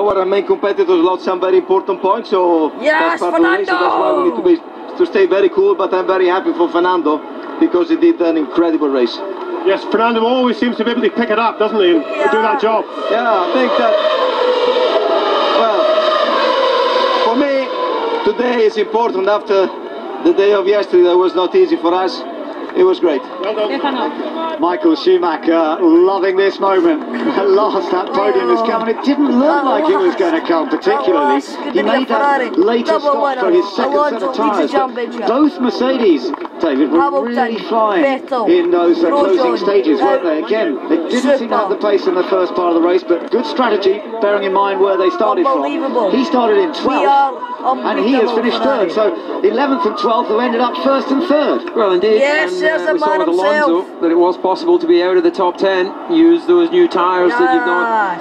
Our main competitors lost some very important points, so yes, that's part of the race, so that's why we need to stay very cool. But I'm very happy for Fernando because he did an incredible race. Yes, Fernando always seems to be able to pick it up, doesn't he, and do that job. Yeah, I think that, well, for me, today is important. After the day of yesterday, that was not easy for us. It was great. Well done. Michael Schumacher loving this moment. At last that podium has come, and it didn't look like it was going to come particularly. He made that later stop for his second set of tyres. Both Mercedes, David, were really flying in those closing stages, weren't they? Again, they didn't seem to have the pace in the first part of the race, but good strategy, bearing in mind where they started from. He started in 12th, and he has finished third. So 11th and 12th have ended up first and third. Well, indeed. Yes, and, we saw with Alonso that it was possible to be out of the top 10, use those new tyres that you've not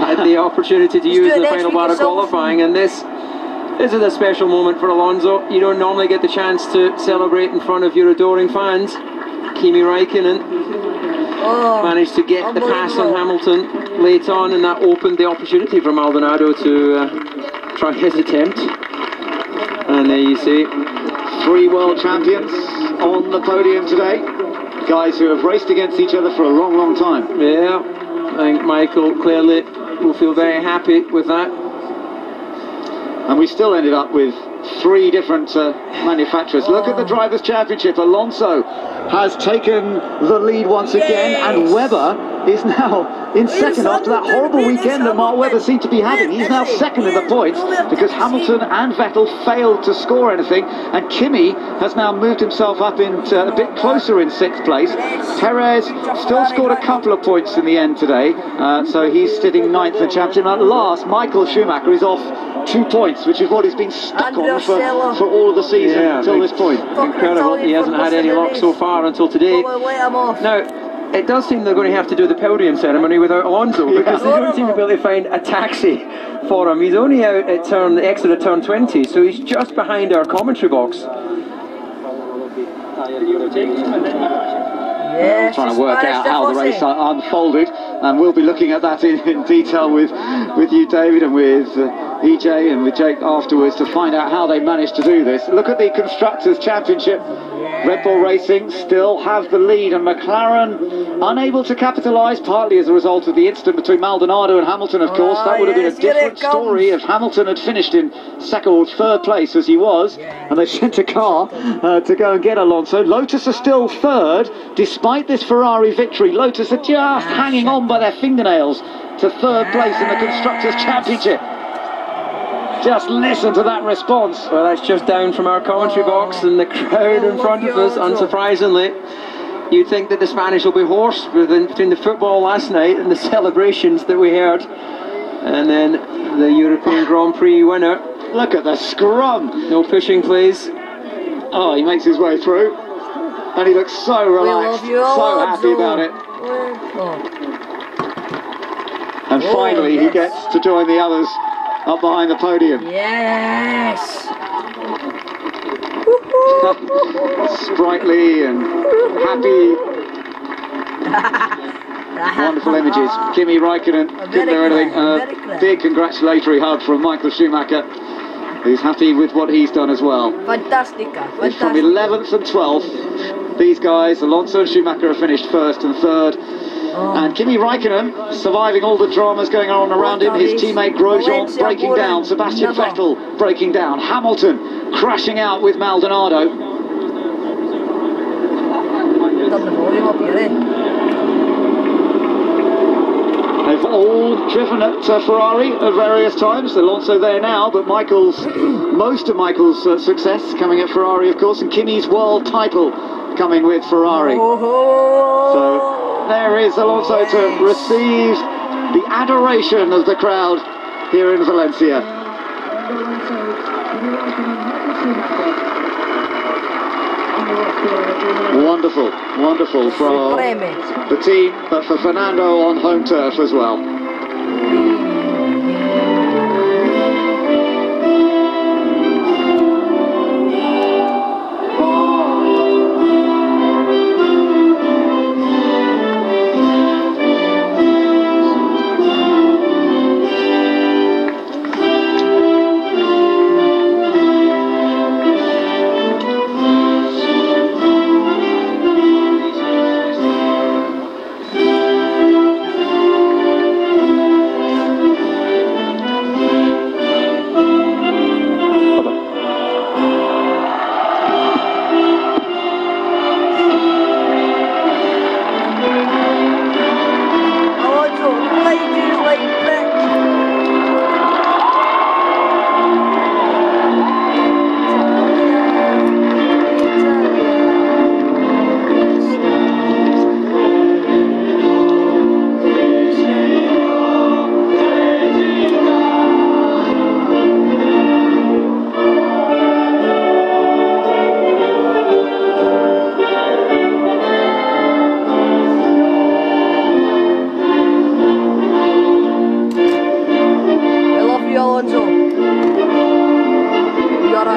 had the opportunity to use in the final part of qualifying, and this is a special moment for Alonso. You don't normally get the chance to celebrate in front of your adoring fans. Kimi Räikkönen managed to get the pass on Hamilton late on, and that opened the opportunity for Maldonado to try his attempt. And there you see 3 world champions on the podium today. Guys who have raced against each other for a long, long time. Yeah, I think Michael clearly will feel very happy with that. And we still ended up with 3 different manufacturers. Look at the Drivers' Championship. Alonso has taken the lead once again, and Webber is now in second after that horrible weekend that Mark Webber seemed to be having. He's now second in the points because Hamilton and Vettel failed to score anything, and Kimi has now moved himself up into a bit closer in 6th place. Perez still scored a couple of points in the end today, so he's sitting 9th in the championship. At last, Michael Schumacher is off 2 points, which is what he's been stuck on for all of the season until this point. Incredible. He hasn't had any luck so far until today. Now, it does seem they're going to have to do the podium ceremony without Alonso, because they don't seem to be able to find a taxi for him. He's only out at the exit of turn 20, so he's just behind our commentary box. Yes, trying to work out how the race unfolded, and we'll be looking at that in detail with you, David, and with EJ and with Jake afterwards to find out how they managed to do this. Look at the Constructors' Championship. Red Bull Racing still have the lead, and McLaren unable to capitalise, partly as a result of the incident between Maldonado and Hamilton, of course. That would have been a different story if Hamilton had finished in 2nd or 3rd place as he was, and they sent a car to go and get Alonso. Lotus are still 3rd, despite this Ferrari victory. Lotus are just hanging on by their fingernails to 3rd place in the Constructors' Championship. Just listen to that response. Well, that's just down from our commentary box, and the crowd in front of us, unsurprisingly. You'd think that the Spanish will be hoarse between the football last night and the celebrations that we heard. And then the European Grand Prix winner. Look at the scrum. No pushing, please. Oh, he makes his way through. And he looks so relaxed, so happy about it. And finally he gets to join the others up behind the podium. Yes! Sprightly and happy. Wonderful images. Kimi Räikkönen couldn't do anything. Big congratulatory hug from Michael Schumacher, who's happy with what he's done as well. Fantastica. From 11th and 12th, these guys, Alonso and Schumacher, have finished 1st and 3rd. And Kimi Räikkönen surviving all the dramas going on around him. His teammate Grosjean breaking down, Sebastian Vettel breaking down, Hamilton crashing out with Maldonado. They've all driven at Ferrari at various times. Alonso there now, but most of Michael's success coming at Ferrari, of course, and Kimi's world title coming with Ferrari. So there is Alonso to receive the adoration of the crowd here in Valencia. Wonderful, wonderful from the team, but for Fernando on home turf as well.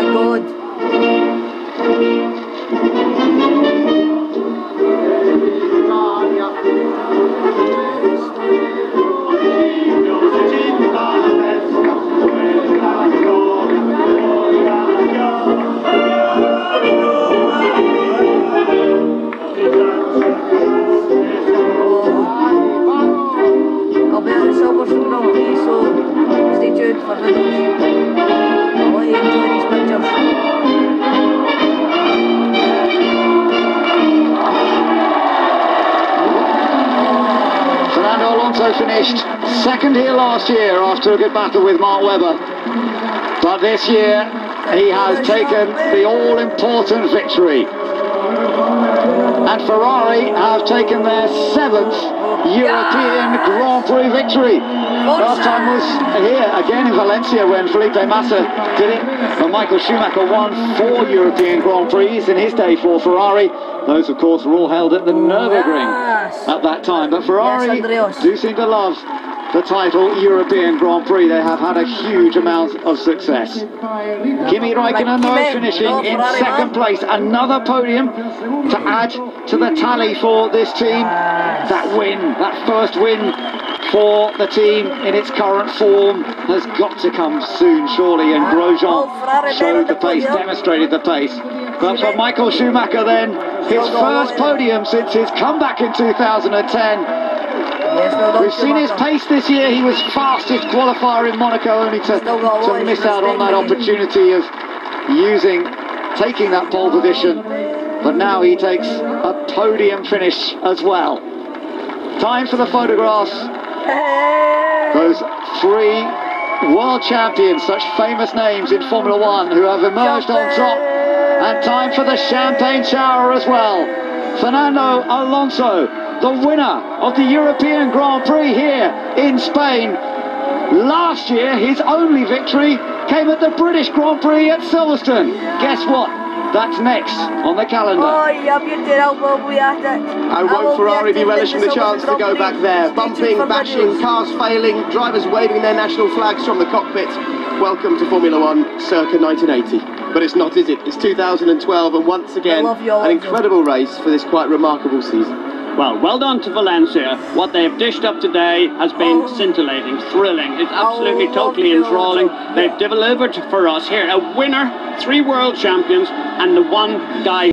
my God. I'll be at the Silverstone Grand Prix, so stay tuned for videos. I'll let you enjoy these pictures. Fernando Alonso finished second here last year after a good battle with Mark Webber. But this year he has taken the all-important victory. And Ferrari have taken their 7th European Grand Prix victory. Last time was here again in Valencia when Felipe Massa did it. And Michael Schumacher won 4 European Grand Prix in his day for Ferrari. Those, of course, were all held at the Nürburgring at that time. But Ferrari do seem to love the title European Grand Prix. They have had a huge amount of success. Kimi Räikkönen, though, finishing in second place. Another podium to add to the tally for this team. That win, that first win for the team in its current form has got to come soon, surely. And Grosjean showed the pace, demonstrated the pace. But for Michael Schumacher then, his first podium since his comeback in 2010. We've seen his pace this year. He was fastest qualifier in Monaco, only to miss out on that opportunity of taking that pole position. But now he takes a podium finish as well. Time for the photographs. Those 3 world champions, such famous names in Formula One, who have emerged on top. And time for the champagne shower as well. Fernando Alonso, the winner of the European Grand Prix here in Spain. Last year, his only victory came at the British Grand Prix at Silverstone. Guess what? That's next on the calendar. And won't Ferrari be relishing the chance to go back there? Bumping, bashing, cars failing, drivers waving their national flags from the cockpit. Welcome to Formula One circa 1980. But it's not, is it? It's 2012, and once again, an incredible race for this quite remarkable season. Well done to Valencia. What they've dished up today has been scintillating, thrilling. It's absolutely, totally enthralling. They've delivered for us here a winner, 3 world champions, and the one guy